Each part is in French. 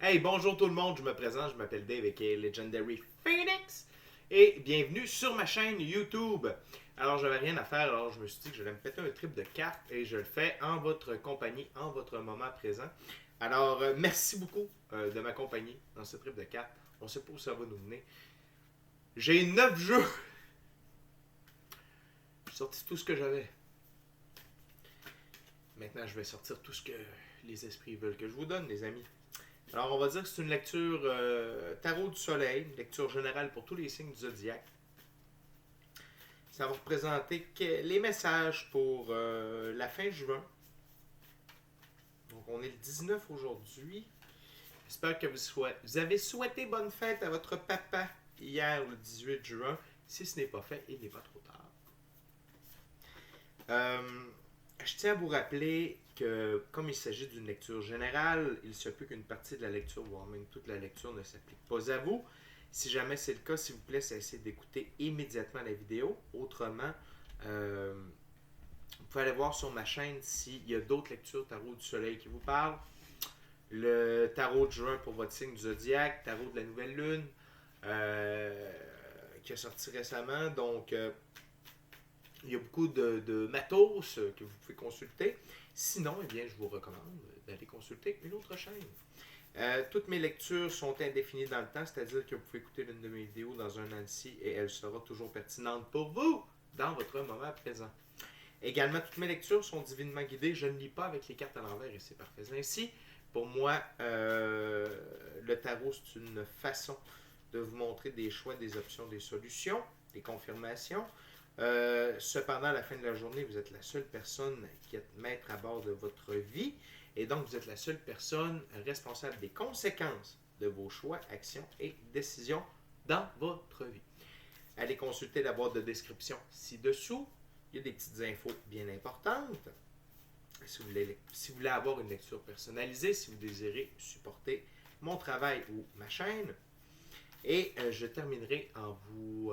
Hey, bonjour tout le monde, je me présente, je m'appelle Dave aka Legendary Phoenix et bienvenue sur ma chaîne YouTube. Alors, j'avais rien à faire, alors je me suis dit que j'allais me péter un trip de cartes et je le fais en votre compagnie, en votre moment présent. Alors, merci beaucoup de m'accompagner dans ce trip de cartes. On sait pas où ça va nous mener. J'ai 9 jeux. J'ai sorti tout ce que j'avais. Maintenant, je vais sortir tout ce que les esprits veulent que je vous donne, les amis. Alors, on va dire que c'est une lecture tarot du soleil, une lecture générale pour tous les signes du zodiaque. Ça va représenter les messages pour la fin juin. Donc, on est le 19 aujourd'hui. J'espère que vous avez souhaité bonne fête à votre papa hier, le 18 juin. Si ce n'est pas fait, il n'est pas trop tard. Je tiens à vous rappeler que, comme il s'agit d'une lecture générale, il se peut qu'une partie de la lecture, voire même toute la lecture, ne s'applique pas à vous. Si jamais c'est le cas, s'il vous plaît, cessez d'écouter immédiatement la vidéo. Autrement, vous pouvez aller voir sur ma chaîne s'il y a d'autres lectures tarot du soleil qui vous parlent. Le tarot de juin pour votre signe du zodiaque, tarot de la nouvelle lune, qui a sorti récemment. Donc, il y a beaucoup de matos que vous pouvez consulter. Sinon, eh bien, je vous recommande d'aller consulter une autre chaîne. Toutes mes lectures sont indéfinies dans le temps, c'est-à-dire que vous pouvez écouter l'une de mes vidéos dans un an d'ici et elle sera toujours pertinente pour vous dans votre moment présent. Également, toutes mes lectures sont divinement guidées. Je ne lis pas avec les cartes à l'envers et c'est parfait ainsi. Pour moi, le tarot, c'est une façon de vous montrer des choix, des options, des solutions, des confirmations. Cependant, à la fin de la journée, vous êtes la seule personne qui est maître à bord de votre vie et donc vous êtes la seule personne responsable des conséquences de vos choix, actions et décisions dans votre vie. Allez consulter la boîte de description ci-dessous. Il y a des petites infos bien importantes. Si vous voulez avoir une lecture personnalisée, si vous désirez supporter mon travail ou ma chaîne. Et je terminerai en vous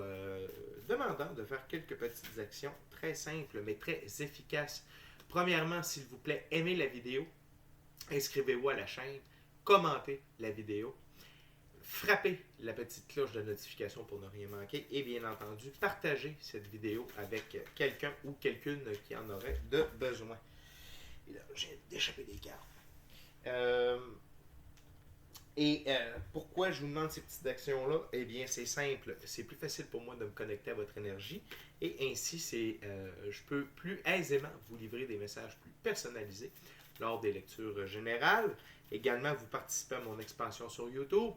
demandant de faire quelques petites actions très simples mais très efficaces. Premièrement, s'il vous plaît, aimez la vidéo, inscrivez-vous à la chaîne, commentez la vidéo, frappez la petite cloche de notification pour ne rien manquer et bien entendu, partagez cette vidéo avec quelqu'un ou quelqu'une qui en aurait de besoin. Et là, j'ai d'échapper des cartes. Pourquoi je vous demande ces petites actions-là? Eh bien, c'est simple. C'est plus facile pour moi de me connecter à votre énergie. Et ainsi, je peux plus aisément vous livrer des messages plus personnalisés lors des lectures générales. Également, vous participez à mon expansion sur YouTube.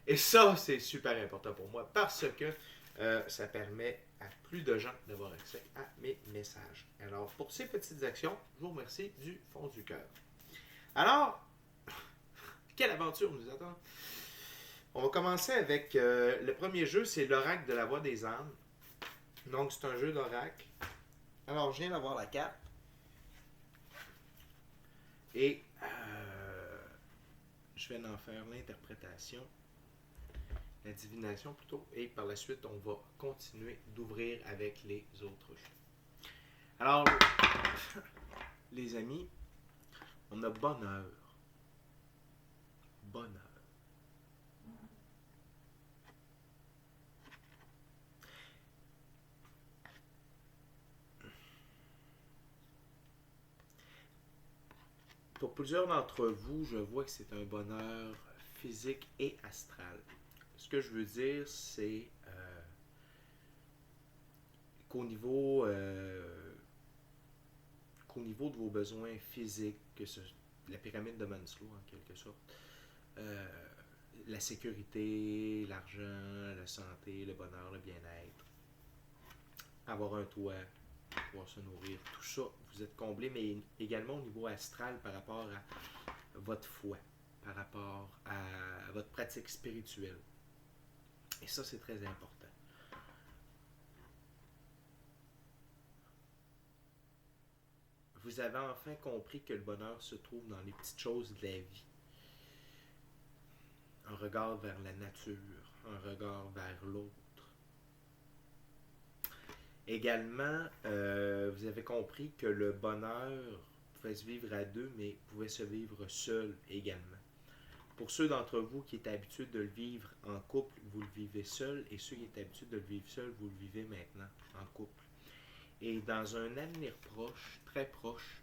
Et ça, c'est super important pour moi parce que ça permet à plus de gens d'avoir accès à mes messages. Alors, pour ces petites actions, je vous remercie du fond du cœur. Alors, quelle aventure nous attend? On va commencer avec le premier jeu, c'est l'Oracle de la Voix des âmes. Donc, c'est un jeu d'oracle. Alors, je viens d'avoir la carte. Et je vais en faire l'interprétation, la divination plutôt. Et par la suite, on va continuer d'ouvrir avec les autres jeux. Alors, les amis, on a bonheur. Bonheur. Pour plusieurs d'entre vous, je vois que c'est un bonheur physique et astral. Ce que je veux dire, c'est qu'au niveau de vos besoins physiques, que ce, la pyramide de Maslow en quelque sorte, la sécurité, l'argent, la santé, le bonheur, le bien-être, avoir un toit, pouvoir se nourrir, tout ça, vous êtes comblé, mais également au niveau astral par rapport à votre foi, par rapport à votre pratique spirituelle. Et ça, c'est très important. Vous avez enfin compris que le bonheur se trouve dans les petites choses de la vie. Un regard vers la nature, un regard vers l'autre. Également, vous avez compris que le bonheur pouvait se vivre à deux, mais pouvait se vivre seul également. Pour ceux d'entre vous qui étaient habitués de le vivre en couple, vous le vivez seul, et ceux qui étaient habitués de le vivre seul, vous le vivez maintenant en couple. Et dans un avenir proche, très proche,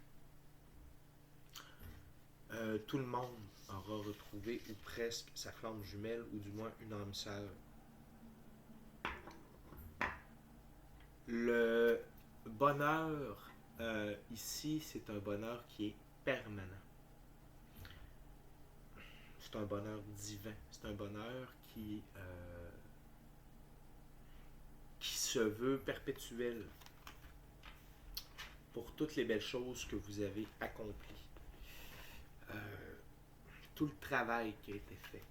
tout le monde aura retrouvé, ou presque, sa flamme jumelle, ou du moins une âme sœur. Le bonheur, ici, c'est un bonheur qui est permanent. C'est un bonheur divin. C'est un bonheur qui se veut perpétuel pour toutes les belles choses que vous avez accomplies. Tout le travail qui a été fait.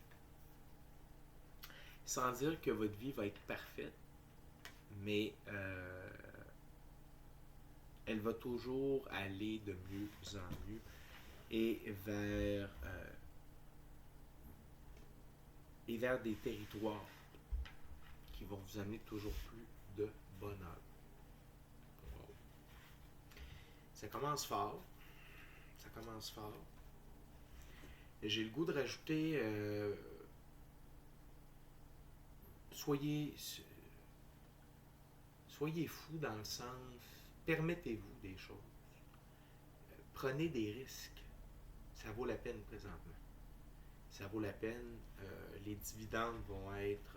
Sans dire que votre vie va être parfaite, mais elle va toujours aller de mieux en mieux et vers des territoires qui vont vous amener toujours plus de bonheur. Wow. Ça commence fort. Ça commence fort. Et j'ai le goût de rajouter soyez fous dans le sens, permettez-vous des choses. Prenez des risques. Ça vaut la peine présentement. Ça vaut la peine. Les dividendes vont être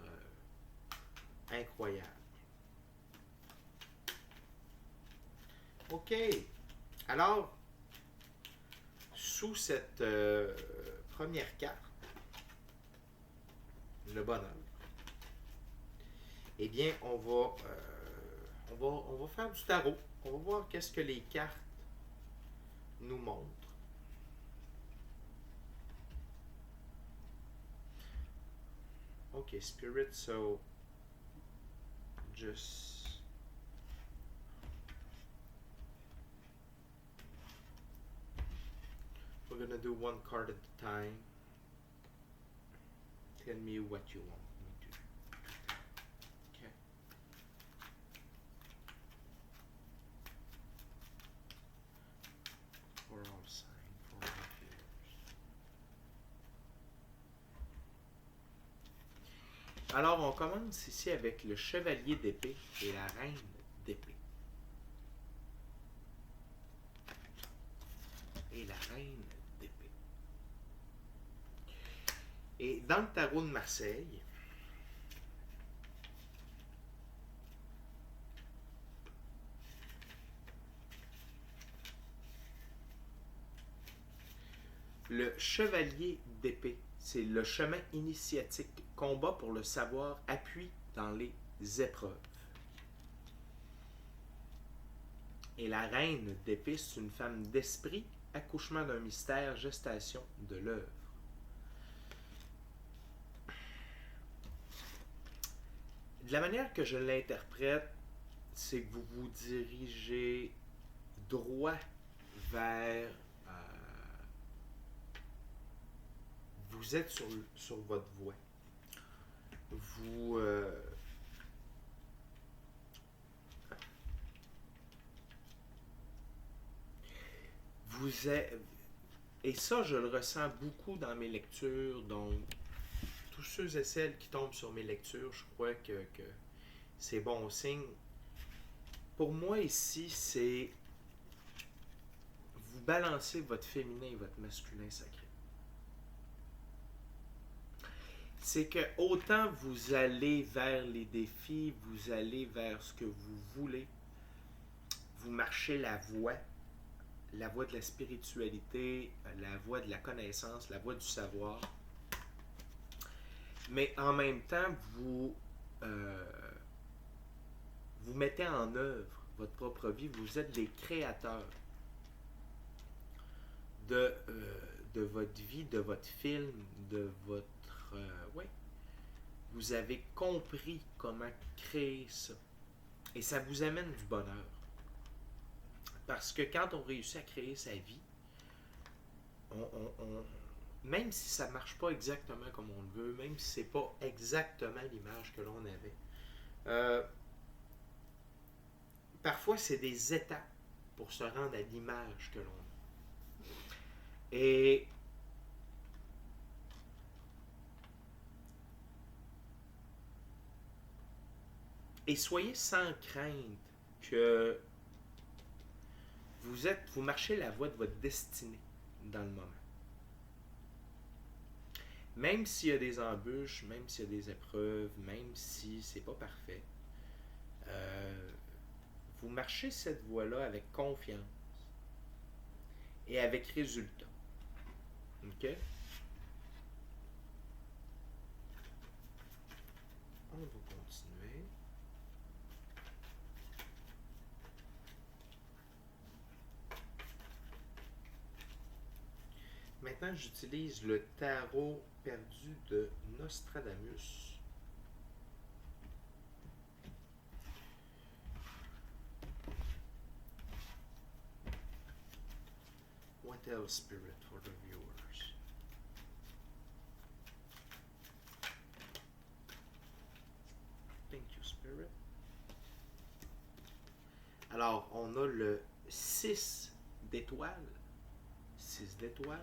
incroyables. OK. Alors, sous cette première carte, le bonheur, eh bien, on va faire du tarot. On va voir qu'est-ce que les cartes nous montrent. OK, Spirit, so just we're gonna do one card at a time. Tell me what you want me to do. Okay. For all sign, for all viewers. Alors, on commence ici avec le chevalier d'épée et la reine d'épée. Et la reine d'épée. Et dans le tarot de Marseille, le chevalier d'épée, c'est le chemin initiatique, combat pour le savoir, appui dans les épreuves. Et la reine d'épée, c'est une femme d'esprit, accouchement d'un mystère, gestation de l'œuvre. De la manière que je l'interprète, c'est que vous vous dirigez droit vers... vous êtes sur votre voie. Vous êtes... Et ça, je le ressens beaucoup dans mes lectures, donc tous ceux et celles qui tombent sur mes lectures, je crois que c'est bon signe. Pour moi ici, c'est vous balancez votre féminin et votre masculin sacré. C'est que autant vous allez vers les défis, vous allez vers ce que vous voulez, vous marchez la voie de la spiritualité, la voie de la connaissance, la voie du savoir. Mais en même temps, vous mettez en œuvre votre propre vie, vous êtes les créateurs de votre vie, de votre film, de votre... Vous avez compris comment créer ça. Et ça vous amène du bonheur. Parce que quand on réussit à créer sa vie, même si ça ne marche pas exactement comme on le veut, même si ce n'est pas exactement l'image que l'on avait, parfois c'est des étapes pour se rendre à l'image que l'on a. Et soyez sans crainte que vous marchez la voie de votre destinée dans le moment. Même s'il y a des embûches, même s'il y a des épreuves, même si c'est pas parfait, vous marchez cette voie-là avec confiance et avec résultat. OK? On va continuer. Maintenant, j'utilise le tarot perdu de Nostradamus. What else, Spirit, for the viewers? Thank you, Spirit. Alors, on a le 6 d'étoiles. 6 d'étoiles.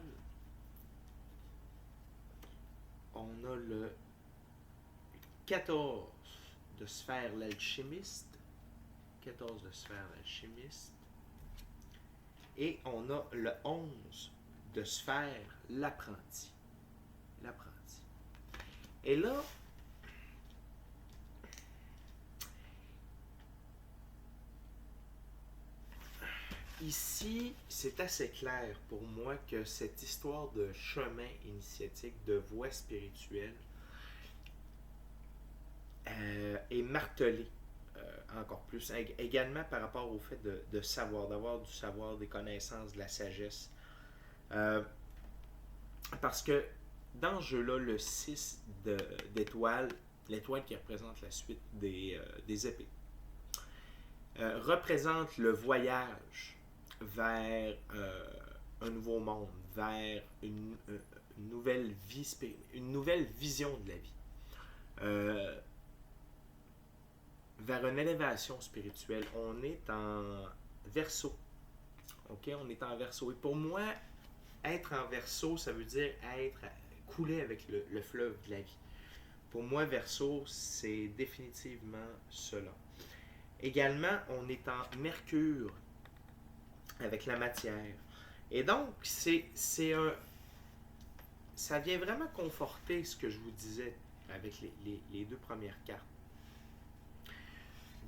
On a le 14 de sphère l'alchimiste. 14 de sphère l'alchimiste. Et on a le 11 de sphère l'apprenti. L'apprenti. Et là, ici, c'est assez clair pour moi que cette histoire de chemin initiatique, de voie spirituelle, est martelée encore plus. Également par rapport au fait de savoir, d'avoir du savoir, des connaissances, de la sagesse. Parce que dans ce jeu-là, le 6 d'étoiles, l'étoile qui représente la suite des épées, représente le voyage vers un nouveau monde, vers une nouvelle vie, une nouvelle vision de la vie, vers une élévation spirituelle. On est en Verseau. OK? On est en Verseau. Et pour moi, être en Verseau, ça veut dire couler avec le fleuve de la vie. Pour moi, Verseau, c'est définitivement cela. Également, on est en Mercure avec la matière. Et donc, ça vient vraiment conforter ce que je vous disais avec les deux premières cartes.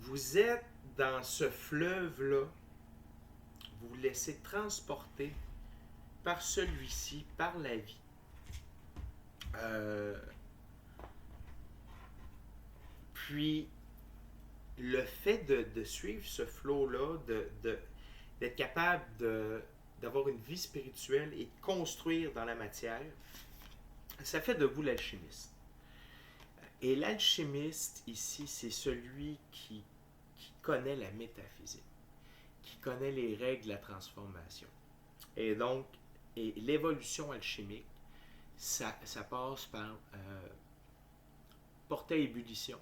Vous êtes dans ce fleuve-là, vous vous laissez transporter par celui-ci, par la vie. Puis, le fait de suivre ce flow-là, d'être capable d'avoir une vie spirituelle et de construire dans la matière, ça fait de vous l'alchimiste. Et l'alchimiste, ici, c'est celui qui connaît la métaphysique, qui connaît les règles de la transformation. Et donc, l'évolution alchimique, ça passe par porter à ébullition,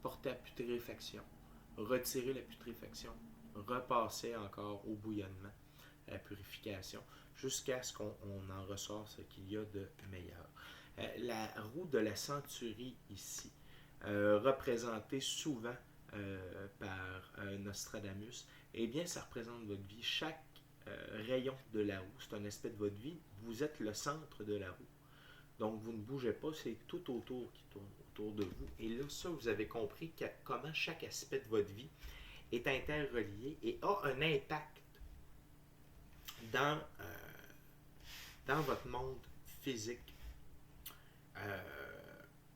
porter à putréfaction, retirer la putréfaction, repasser encore au bouillonnement, à la purification, jusqu'à ce qu'on en ressort ce qu'il y a de meilleur. La roue de la centurie ici, représentée souvent par Nostradamus, eh bien, ça représente votre vie. Chaque rayon de la roue, c'est un aspect de votre vie. Vous êtes le centre de la roue. Donc, vous ne bougez pas, c'est tout autour qui tourne autour de vous. Et là, ça, vous avez compris comment chaque aspect de votre vie est interrelié et a un impact dans votre monde physique,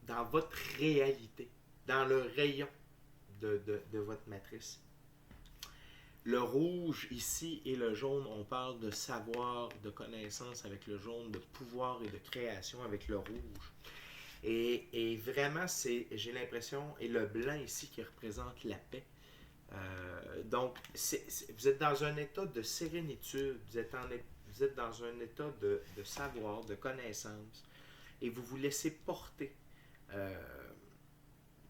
dans votre réalité, dans le rayon de votre matrice. Le rouge ici et le jaune, on parle de savoir, de connaissance avec le jaune, de pouvoir et de création avec le rouge. Et vraiment, j'ai l'impression, et le blanc ici qui représente la paix. Donc, vous êtes dans un état de sérénitude, vous êtes dans un état de savoir, de connaissance, et vous vous laissez porter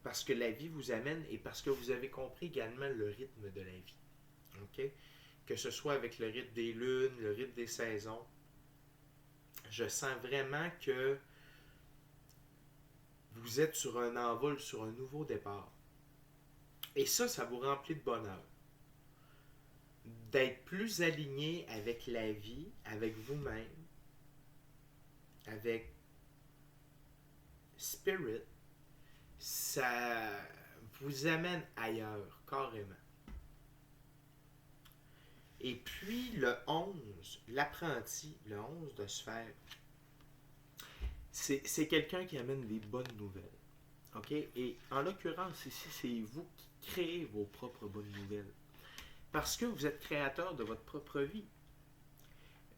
parce que la vie vous amène et parce que vous avez compris également le rythme de la vie. Okay? Que ce soit avec le rythme des lunes, le rythme des saisons, Je sens vraiment que vous êtes sur un envol, sur un nouveau départ. Et ça vous remplit de bonheur. D'être plus aligné avec la vie, avec vous-même, avec Spirit, ça vous amène ailleurs, carrément. Et puis le 11, l'apprenti, le 11 de sphère, c'est quelqu'un qui amène des bonnes nouvelles. OK? Et en l'occurrence, ici, c'est vous qui créez vos propres bonnes nouvelles. Parce que vous êtes créateur de votre propre vie.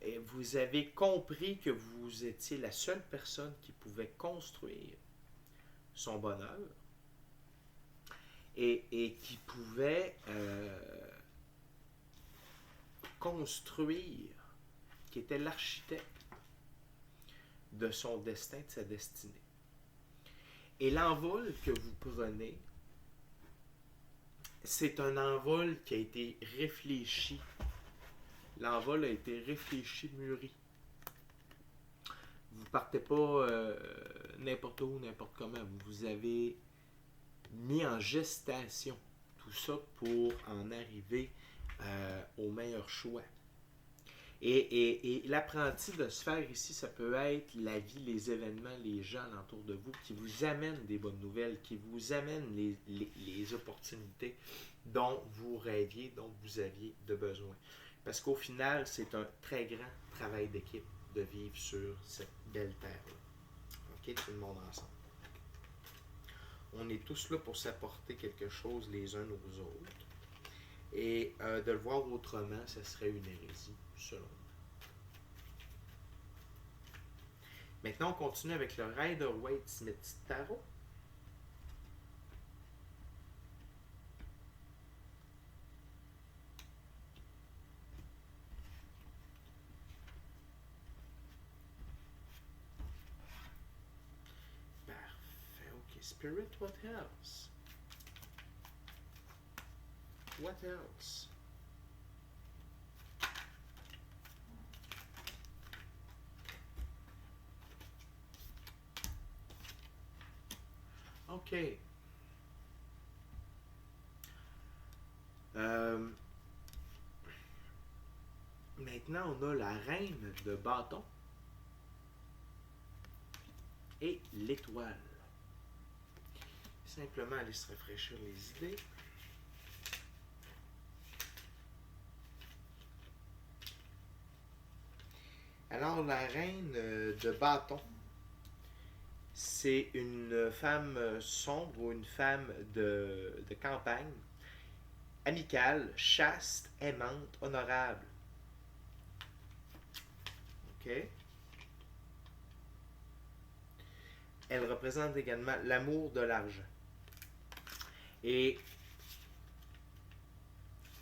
Et vous avez compris que vous étiez la seule personne qui pouvait construire son bonheur et qui pouvait construire, qui était l'architecte de son destin, de sa destinée. Et l'envol que vous prenez, c'est un envol qui a été réfléchi. L'envol a été réfléchi, mûri. Vous partez pas n'importe où, n'importe comment. Vous avez mis en gestation tout ça pour en arriver au meilleur choix. Et l'apprenti de sphère ici, ça peut être la vie, les événements, les gens alentour de vous qui vous amènent des bonnes nouvelles, qui vous amènent les opportunités dont vous rêviez, dont vous aviez de besoin. Parce qu'au final, c'est un très grand travail d'équipe de vivre sur cette belle terre-là. OK, tout le monde ensemble. On est tous là pour s'apporter quelque chose les uns aux autres. Et de le voir autrement, ce serait une hérésie, selon moi. Maintenant, on continue avec le Rider-Waite-Smith Tarot. Parfait, ok. Spirit, what else? What else? OK. Maintenant, on a la reine de bâton et l'étoile. Simplement aller se rafraîchir les idées. Alors, la reine de bâton, c'est une femme sombre ou une femme de campagne, amicale, chaste, aimante, honorable. OK? Elle représente également l'amour de l'argent. Et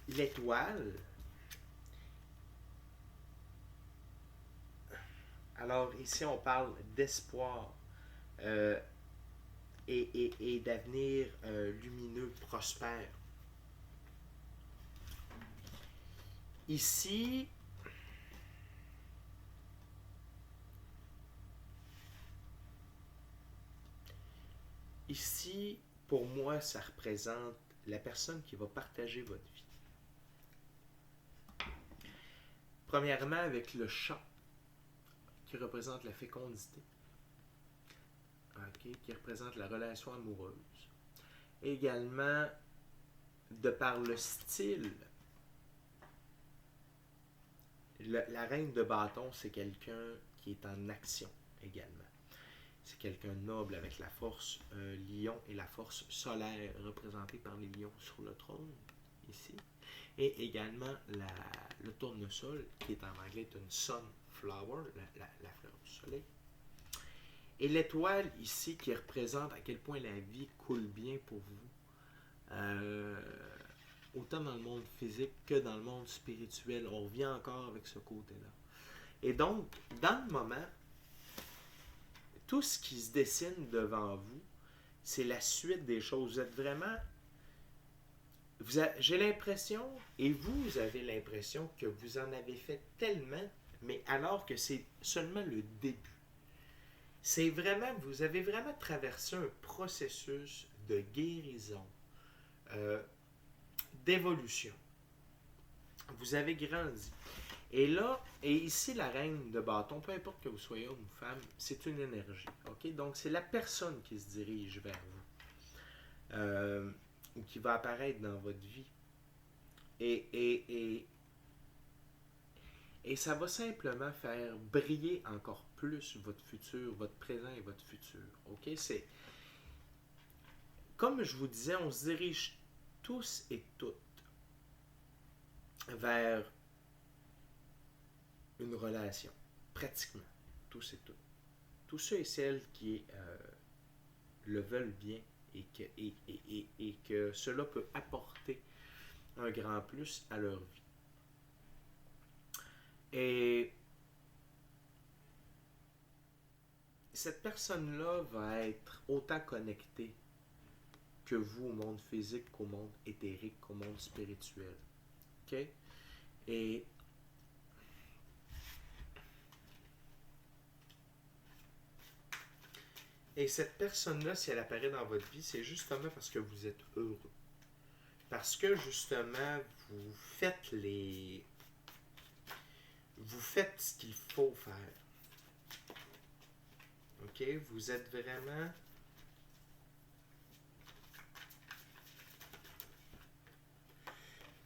l'étoile, alors ici on parle d'espoir et d'avenir lumineux, prospère. Ici, pour moi, ça représente la personne qui va partager votre vie. Premièrement, avec le chat, qui représente la fécondité, okay, qui représente la relation amoureuse. Également, de par le style, la reine de bâton, c'est quelqu'un qui est en action également. C'est quelqu'un de noble avec la force lion et la force solaire représentée par les lions sur le trône, ici. Et également le tournesol, qui est en anglais une sunflower, la fleur du soleil. Et l'étoile ici qui représente à quel point la vie coule bien pour vous. Autant dans le monde physique que dans le monde spirituel. On revient encore avec ce côté-là. Et donc, dans le moment, tout ce qui se dessine devant vous, c'est la suite des choses. Vous êtes vraiment... j'ai l'impression, et vous avez l'impression, que vous en avez fait tellement mais alors que c'est seulement le début. Vous avez vraiment traversé un processus de guérison, euh, d'évolution. Vous avez grandi. Et là, et ici, la reine de bâton, peu importe que vous soyez homme ou femme, c'est une énergie. Ok? Donc, c'est la personne qui se dirige vers vous, ou qui va apparaître dans votre vie. Et, et, et, et ça va simplement faire briller encore plus votre futur, votre présent et votre futur. Ok? C'est, comme je vous disais, on se dirige tous et toutes vers une relation, pratiquement, tous et toutes. Tous ceux et celles qui le veulent bien et que cela peut apporter un grand plus à leur vie. Et cette personne-là va être autant connectée que vous au monde physique, qu'au monde éthérique, qu'au monde spirituel. OK? Et Et cette personne-là, si elle apparaît dans votre vie, c'est justement parce que vous êtes heureux. Parce que justement, vous faites ce qu'il faut faire. OK? Vous êtes vraiment...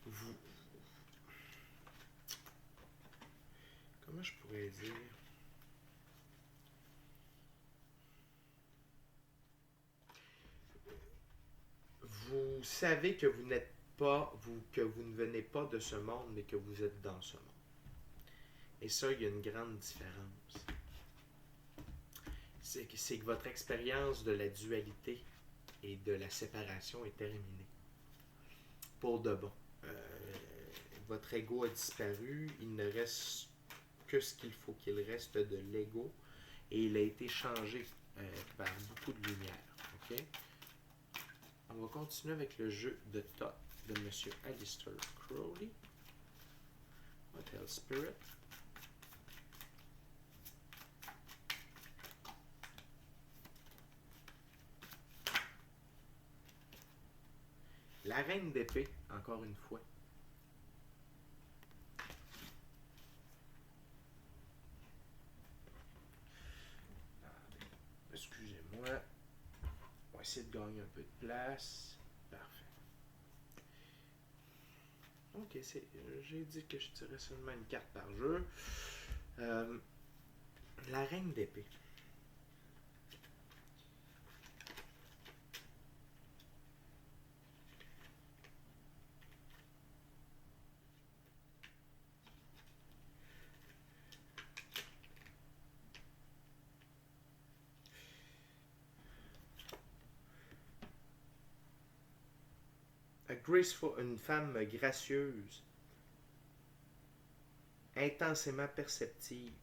Vous... Comment je pourrais dire? Vous savez que vous n'êtes pas, que vous ne venez pas de ce monde, mais que vous êtes dans ce monde. Et ça, il y a une grande différence. C'est que votre expérience de la dualité et de la séparation est terminée. Pour de bon. Votre ego a disparu, il ne reste que ce qu'il faut qu'il reste de l'ego, et il a été changé par beaucoup de lumière. OK? On va continuer avec le jeu de Thoth de M. Aleister Crowley. Hotel Spirit. La reine d'épée, encore une fois. Excusez-moi. On va essayer de gagner un peu de place. Parfait. Ok, j'ai dit que je tirais seulement une carte par jeu. La reine d'épée. Une femme gracieuse, intensément perceptive,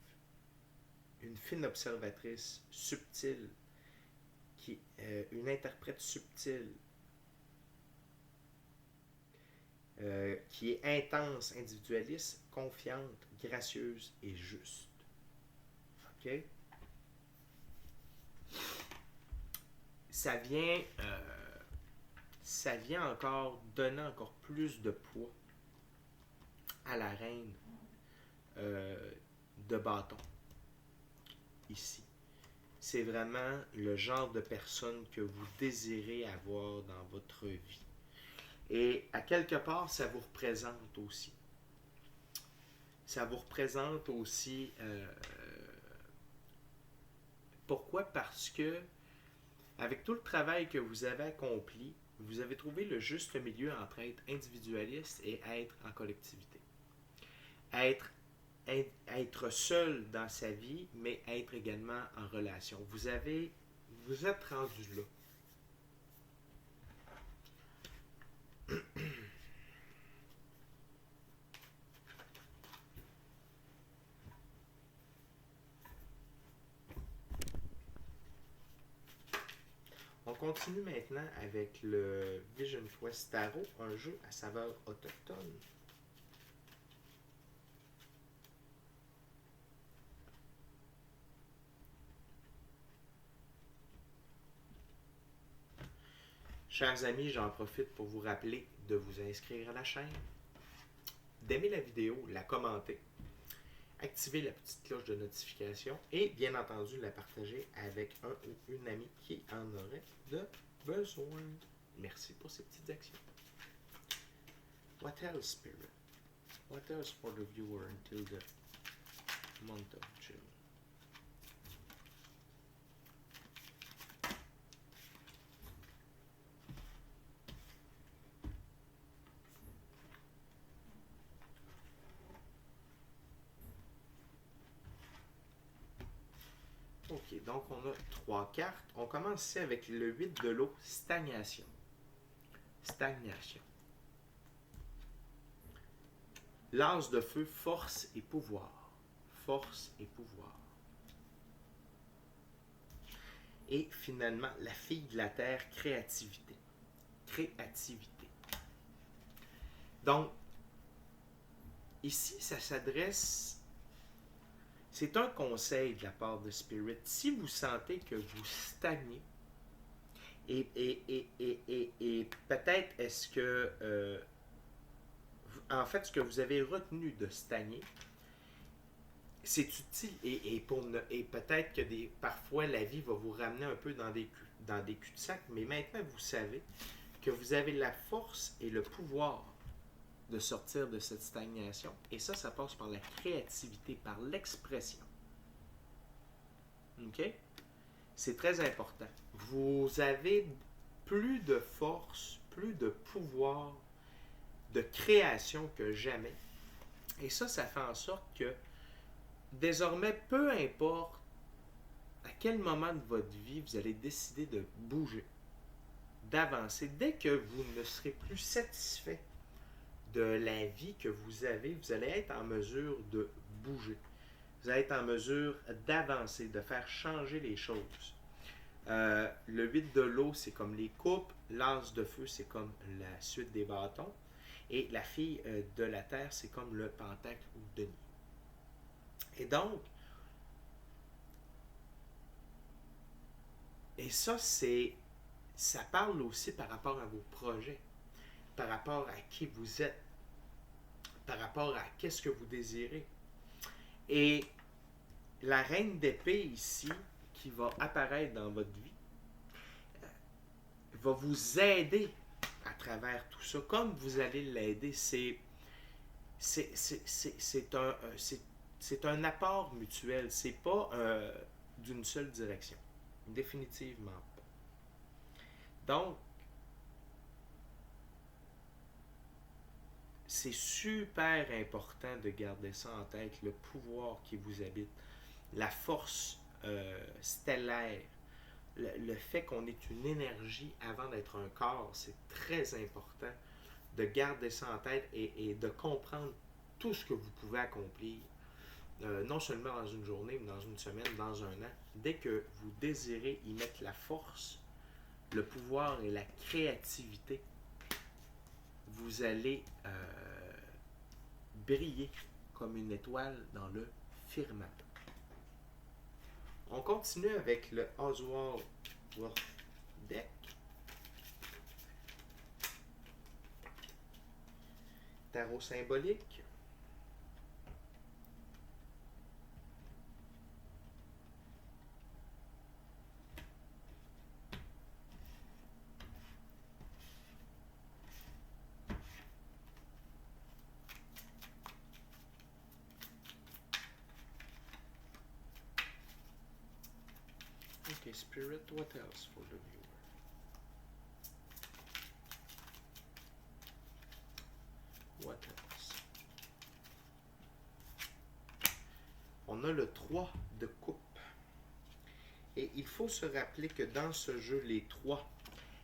une fine observatrice, subtile, une interprète subtile, qui est intense, individualiste, confiante, gracieuse et juste. OK? Ça vient encore donner encore plus de poids à la reine de bâton ici. C'est vraiment le genre de personne que vous désirez avoir dans votre vie. Et à quelque part, ça vous représente aussi. Ça vous représente aussi. Pourquoi? Parce que, avec tout le travail que vous avez accompli, vous avez trouvé le juste milieu entre être individualiste et être en collectivité. Être seul dans sa vie, mais être également en relation. Vous êtes rendu là. On continue maintenant avec le Vision Quest Tarot, un jeu à saveur autochtone. Chers amis, j'en profite pour vous rappeler de vous inscrire à la chaîne, d'aimer la vidéo, la commenter, activer la petite cloche de notification et bien entendu la partager avec un ou une amie qui en aurait de besoin. Merci pour ces petites actions. What else, Spirit? What else for the viewer until the month of June? Ok, donc on a 3 cartes. On commence ici avec le 8 de l'eau, stagnation. Stagnation. L'as de feu, force et pouvoir. Force et pouvoir. Et finalement, la fille de la terre, créativité. Créativité. Donc, ici, ça s'adresse... C'est un conseil de la part de Spirit. Si vous sentez que vous stagnez, et peut-être est-ce que... en fait, ce que vous avez retenu de stagner, c'est utile et peut-être que parfois la vie va vous ramener un peu dans des cul-de-sac, mais maintenant vous savez que vous avez la force et le pouvoir de sortir de cette stagnation. Et ça passe par la créativité, par l'expression. OK? C'est très important. Vous avez plus de force, plus de pouvoir, de création que jamais. Et ça fait en sorte que désormais, peu importe à quel moment de votre vie vous allez décider de bouger, d'avancer, dès que vous ne serez plus satisfait de la vie que vous avez, vous allez être en mesure de bouger. Vous allez être en mesure d'avancer, de faire changer les choses. Le 8 de l'eau, c'est comme les coupes. L'as de feu, c'est comme la suite des bâtons. Et la fille de la terre, c'est comme le pentacle ou le denier. Et donc, et ça parle aussi par rapport à vos projets, par rapport à qui vous êtes, par rapport à qu'est-ce que vous désirez. Et la reine d'épée ici, qui va apparaître dans votre vie, va vous aider à travers tout ça. Comme vous allez l'aider, c'est un apport mutuel. C'est pas d'une seule direction. Définitivement pas. Donc, c'est super important de garder ça en tête, le pouvoir qui vous habite, la force stellaire, le fait qu'on est une énergie avant d'être un corps, c'est très important de garder ça en tête et de comprendre tout ce que vous pouvez accomplir, non seulement dans une journée, mais dans une semaine, dans un an. Dès que vous désirez y mettre la force, le pouvoir et la créativité, vous allez briller comme une étoile dans le firmament. On continue avec le Oswald Deck. Tarot symbolique. Okay, Spirit, what else for the viewer? What else? On a le 3 de coupe. Et il faut se rappeler que dans ce jeu, les 3,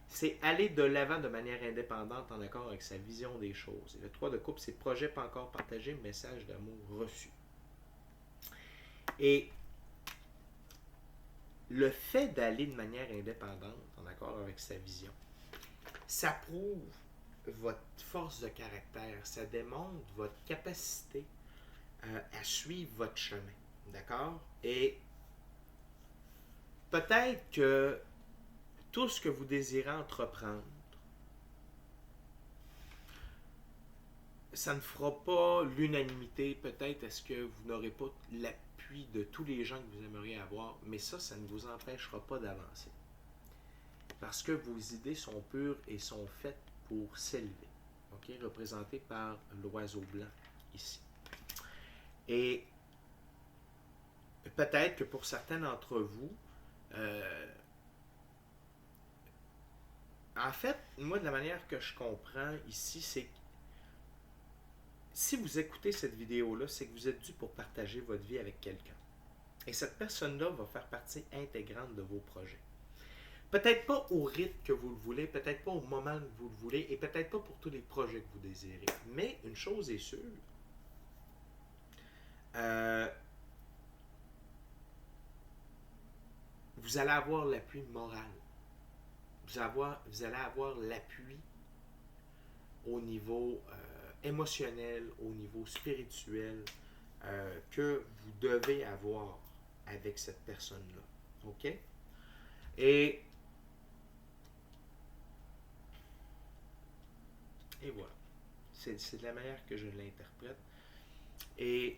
c'est aller de l'avant de manière indépendante en accord avec sa vision des choses. Et le 3 de coupe, c'est projet pas encore partagé, message d'amour reçu. Et le fait d'aller de manière indépendante, en accord avec sa vision, ça prouve votre force de caractère, ça démontre votre capacité à suivre votre chemin, d'accord? Et peut-être que tout ce que vous désirez entreprendre, ça ne fera pas l'unanimité. Peut-être est-ce que vous n'aurez pas l'appui de tous les gens que vous aimeriez avoir, mais ça ne vous empêchera pas d'avancer. Parce que vos idées sont pures et sont faites pour s'élever. OK? Représentées par l'oiseau blanc ici. Et peut-être que pour certains d'entre vous, en fait, moi, de la manière que je comprends ici, c'est que si vous écoutez cette vidéo-là, c'est que vous êtes dû pour partager votre vie avec quelqu'un. Et cette personne-là va faire partie intégrante de vos projets. Peut-être pas au rythme que vous le voulez, peut-être pas au moment que vous le voulez, et peut-être pas pour tous les projets que vous désirez. Mais une chose est sûre, euh, vous allez avoir l'appui moral. Vous allez avoir l'appui au niveau émotionnel, au niveau spirituel, que vous devez avoir avec cette personne-là. OK? Et voilà. C'est de la manière que je l'interprète. Et,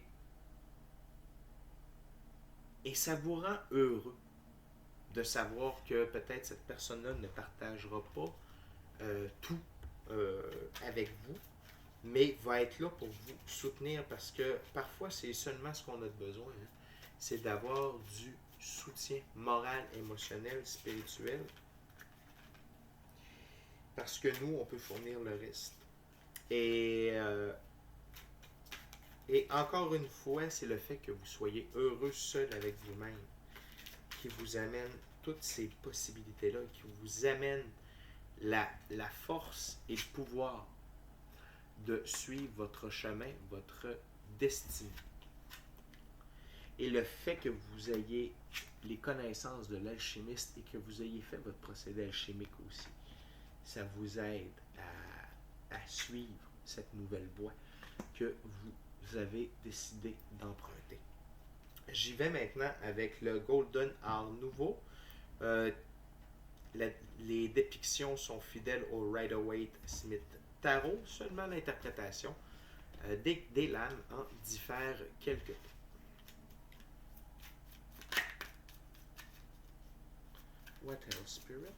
et ça vous rend heureux de savoir que peut-être cette personne-là ne partagera pas tout avec vous, mais va être là pour vous soutenir parce que parfois c'est seulement ce qu'on a besoin. Hein. C'est d'avoir du soutien moral, émotionnel, spirituel, parce que nous, on peut fournir le reste. Et encore une fois, c'est le fait que vous soyez heureux seul avec vous-même qui vous amène toutes ces possibilités-là, qui vous amène la force et le pouvoir de suivre votre chemin, votre destinée. Et le fait que vous ayez les connaissances de l'alchimiste et que vous ayez fait votre procédé alchimique aussi, ça vous aide à suivre cette nouvelle voie que vous avez décidé d'emprunter. J'y vais maintenant avec le Golden Art nouveau. Les dépictions sont fidèles au Rider-Waite-Smith Tarot, seulement l'interprétation des lames en diffère quelque peu. What else, Spirit?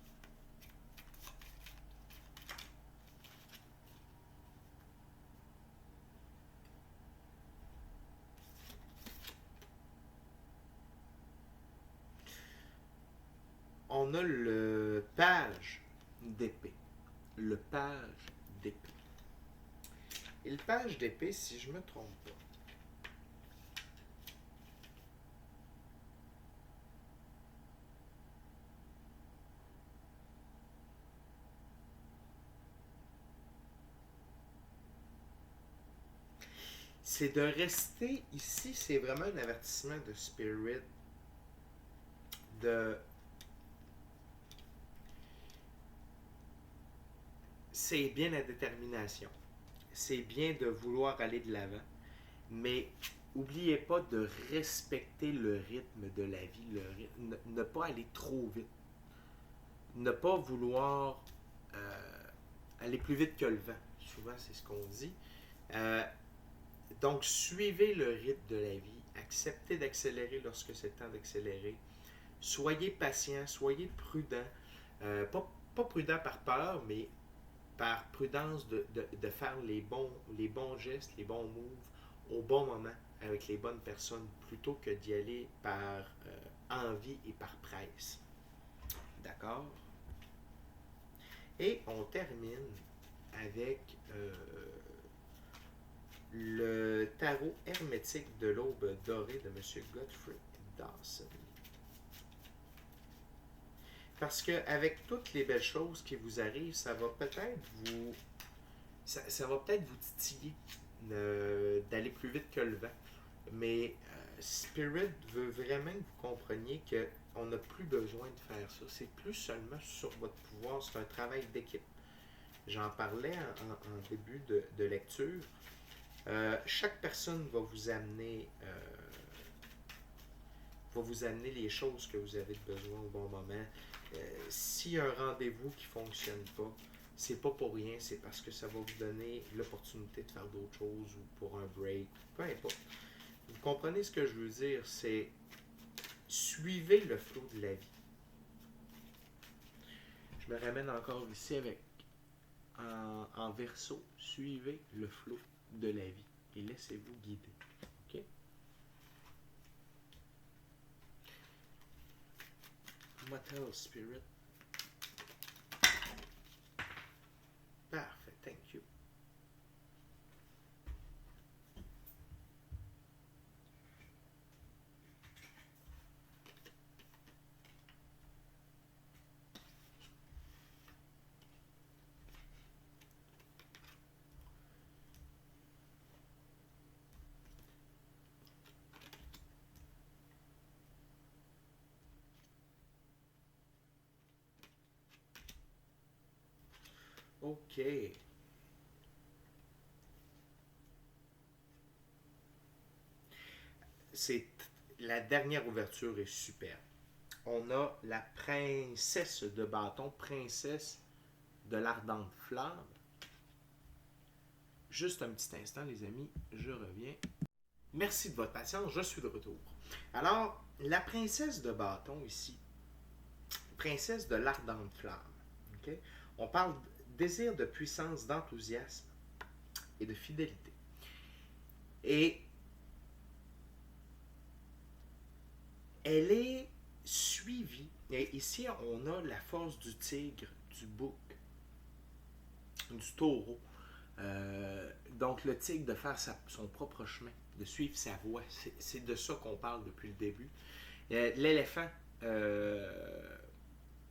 On a le page d'épée. Le page d'épée. Et le page d'épée, si je ne me trompe pas, c'est de rester ici, c'est vraiment un avertissement de Spirit, de... C'est bien la détermination, c'est bien de vouloir aller de l'avant, mais n'oubliez pas de respecter le rythme de la vie, ne pas aller trop vite, ne pas vouloir aller plus vite que le vent, souvent c'est ce qu'on dit. Donc, suivez le rythme de la vie. Acceptez d'accélérer lorsque c'est le temps d'accélérer. Soyez patient, soyez prudent. Pas prudent par peur, mais par prudence de faire les bons gestes, les bons moves au bon moment avec les bonnes personnes plutôt que d'y aller par envie et par presse. D'accord? Et on termine avec le tarot hermétique de l'aube dorée de M. Godfrey Dawson. Parce qu'avec toutes les belles choses qui vous arrivent, ça va peut-être vous titiller d'aller plus vite que le vent. Mais Spirit veut vraiment que vous compreniez qu'on n'a plus besoin de faire ça. C'est plus seulement sur votre pouvoir, c'est un travail d'équipe. J'en parlais en début de lecture. Chaque personne va vous amener les choses que vous avez besoin au bon moment. S'il y a un rendez-vous qui ne fonctionne pas, c'est pas pour rien, c'est parce que ça va vous donner l'opportunité de faire d'autres choses ou pour un break, peu importe. Vous comprenez ce que je veux dire? C'est suivez le flot de la vie. Je me ramène encore ici avec en verso, suivez le flot de la vie et laissez-vous guider. OK? What else, Spirit? Parfait, thank you. OK. C'est la dernière ouverture est superbe. On a la princesse de bâton, princesse de l'ardente flamme. Juste un petit instant, les amis, je reviens. Merci de votre patience, je suis de retour. Alors, la princesse de bâton ici, princesse de l'ardente flamme. Okay? On parle de désir de puissance, d'enthousiasme et de fidélité. Et elle est suivie. Et ici, on a la force du tigre, du bouc, du taureau. Donc, le tigre de faire son propre chemin, de suivre sa voie. C'est de ça qu'on parle depuis le début. L'éléphant,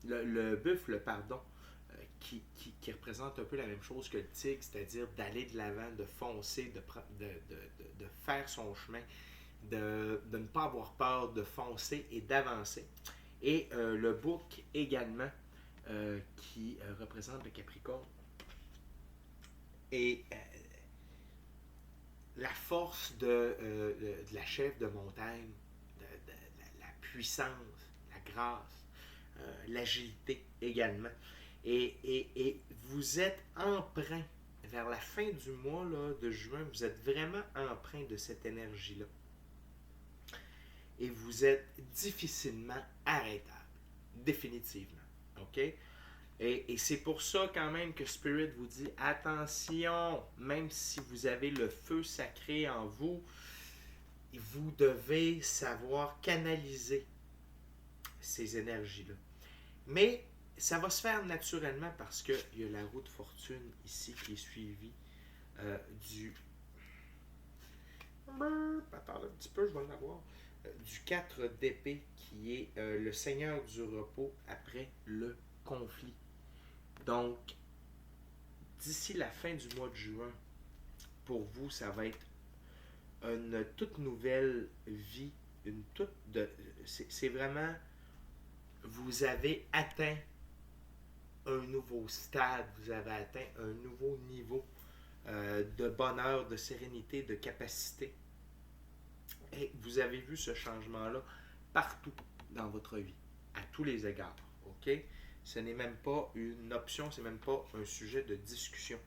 le buffle, pardon, qui représente un peu la même chose que le tigre, c'est-à-dire d'aller de l'avant, de foncer, de faire son chemin, de ne pas avoir peur, de foncer et d'avancer. Et le bouc également, qui représente le Capricorne. Et la force de la chef de montagne, de la puissance, la grâce, l'agilité également. Et vous êtes empreint, vers la fin du mois là, de juin, vous êtes vraiment empreint de cette énergie-là. Et vous êtes difficilement arrêtable, définitivement. OK? Et c'est pour ça quand même que Spirit vous dit, attention, même si vous avez le feu sacré en vous, vous devez savoir canaliser ces énergies-là. Mais ça va se faire naturellement parce qu'il y a la roue de fortune ici qui est suivie du... Attends un petit peu, je vais l'avoir. Du 4 d'épée qui est le seigneur du repos après le conflit. Donc, d'ici la fin du mois de juin, pour vous, ça va être une toute nouvelle vie, c'est vraiment, vous avez atteint un nouveau stade, vous avez atteint un nouveau niveau de bonheur, de sérénité, de capacité. Et vous avez vu ce changement-là partout dans votre vie, à tous les égards, OK? Ce n'est même pas une option, c'est même pas un sujet de discussion.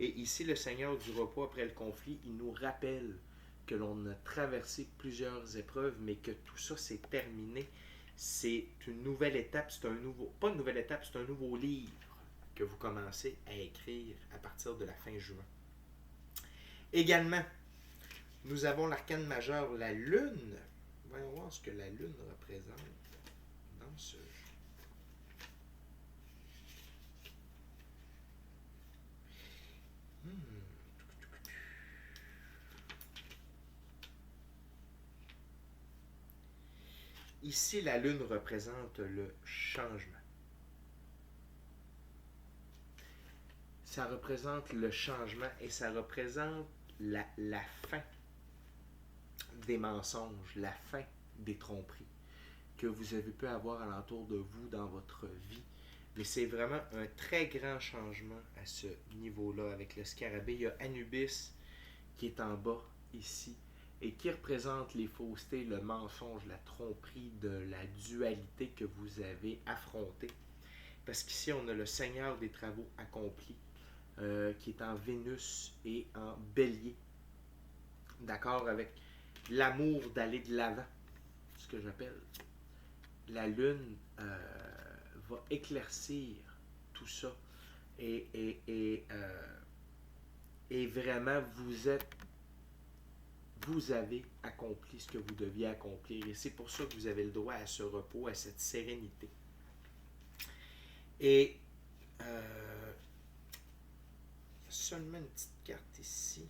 Et ici, le Seigneur du repos après le conflit, il nous rappelle que l'on a traversé plusieurs épreuves, mais que tout ça c'est terminé. C'est une nouvelle étape, c'est un nouveau, pas une nouvelle étape, c'est un nouveau livre que vous commencez à écrire à partir de la fin juin. Également, nous avons l'arcane majeur, la Lune. Voyons voir ce que la Lune représente dans ce... Ici, la Lune représente le changement. Ça représente le changement et ça représente la fin des mensonges, la fin des tromperies que vous avez pu avoir alentour de vous dans votre vie. Mais c'est vraiment un très grand changement à ce niveau-là avec le scarabée. Il y a Anubis qui est en bas ici et qui représente les faussetés, le mensonge, la tromperie de la dualité que vous avez affrontée. Parce qu'ici, on a le Seigneur des travaux accomplis, qui est en Vénus et en Bélier. D'accord? Avec l'amour d'aller de l'avant, ce que j'appelle. La Lune va éclaircir tout ça. Et vraiment, vous avez accompli ce que vous deviez accomplir. Et c'est pour ça que vous avez le droit à ce repos, à cette sérénité. Et seulement une petite carte ici.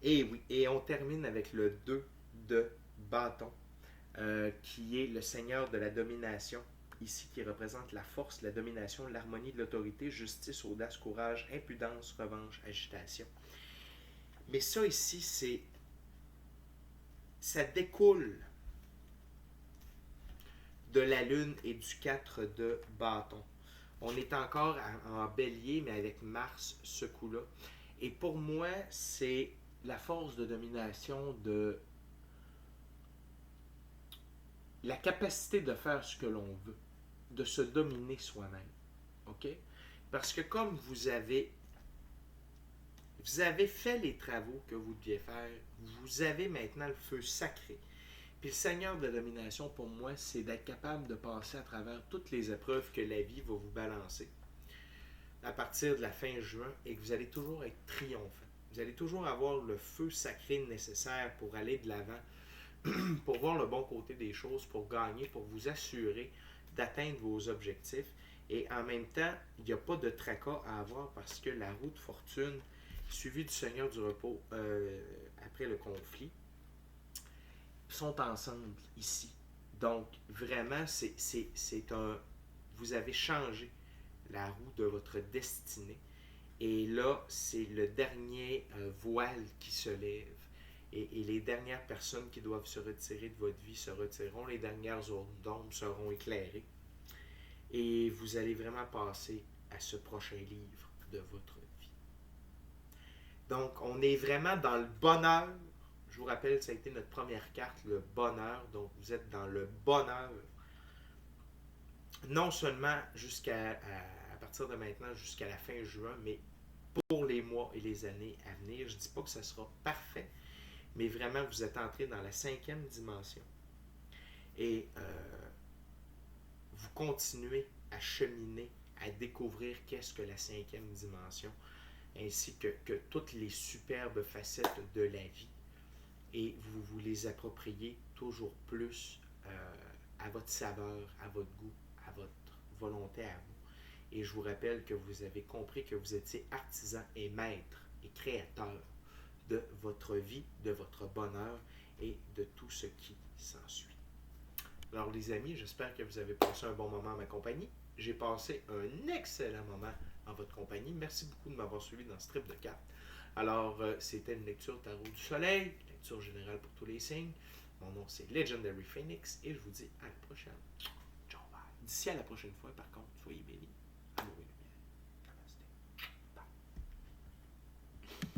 Et oui, et on termine avec le 2 de bâton, qui est le seigneur de la domination, ici qui représente la force, la domination, l'harmonie de l'autorité, justice, audace, courage, impudence, revanche, agitation. Mais ça ici, ça découle de la lune et du 4 de bâton. On est encore en bélier, mais avec Mars, ce coup-là. Et pour moi, c'est la force de domination de la capacité de faire ce que l'on veut, de se dominer soi-même. OK? Parce que comme vous avez fait les travaux que vous deviez faire, vous avez maintenant le feu sacré. Puis le Seigneur de la domination, pour moi, c'est d'être capable de passer à travers toutes les épreuves que la vie va vous balancer à partir de la fin juin et que vous allez toujours être triomphant. Vous allez toujours avoir le feu sacré nécessaire pour aller de l'avant, pour voir le bon côté des choses, pour gagner, pour vous assurer d'atteindre vos objectifs. Et en même temps, il n'y a pas de tracas à avoir parce que la roue de fortune, suivie du Seigneur du repos après le conflit, sont ensemble ici. Donc, vraiment, vous avez changé la roue de votre destinée. Et là, c'est le dernier voile qui se lève. Et les dernières personnes qui doivent se retirer de votre vie se retireront. Les dernières zones d'ombre seront éclairées. Et vous allez vraiment passer à ce prochain livre de votre vie. Donc, on est vraiment dans le bonheur. Je vous rappelle, ça a été notre première carte, le bonheur. Donc, vous êtes dans le bonheur. Non seulement à partir de maintenant jusqu'à la fin juin, mais pour les mois et les années à venir. Je ne dis pas que ça sera parfait, mais vraiment, vous êtes entré dans la 5e dimension. Et vous continuez à cheminer, à découvrir qu'est-ce que la 5e dimension, ainsi que toutes les superbes facettes de la vie. Et vous vous les appropriez toujours plus à votre saveur, à votre goût, à votre volonté à vous. Et je vous rappelle que vous avez compris que vous étiez artisan et maître et créateur de votre vie, de votre bonheur et de tout ce qui s'ensuit. Alors les amis, j'espère que vous avez passé un bon moment à ma compagnie. J'ai passé un excellent moment en votre compagnie. Merci beaucoup de m'avoir suivi dans ce trip de cartes. Alors, c'était une lecture tarot du soleil, lecture générale pour tous les signes. Mon nom, c'est Legendary Phoenix et je vous dis à la prochaine. Ciao, bye. D'ici à la prochaine fois, par contre, soyez bénis.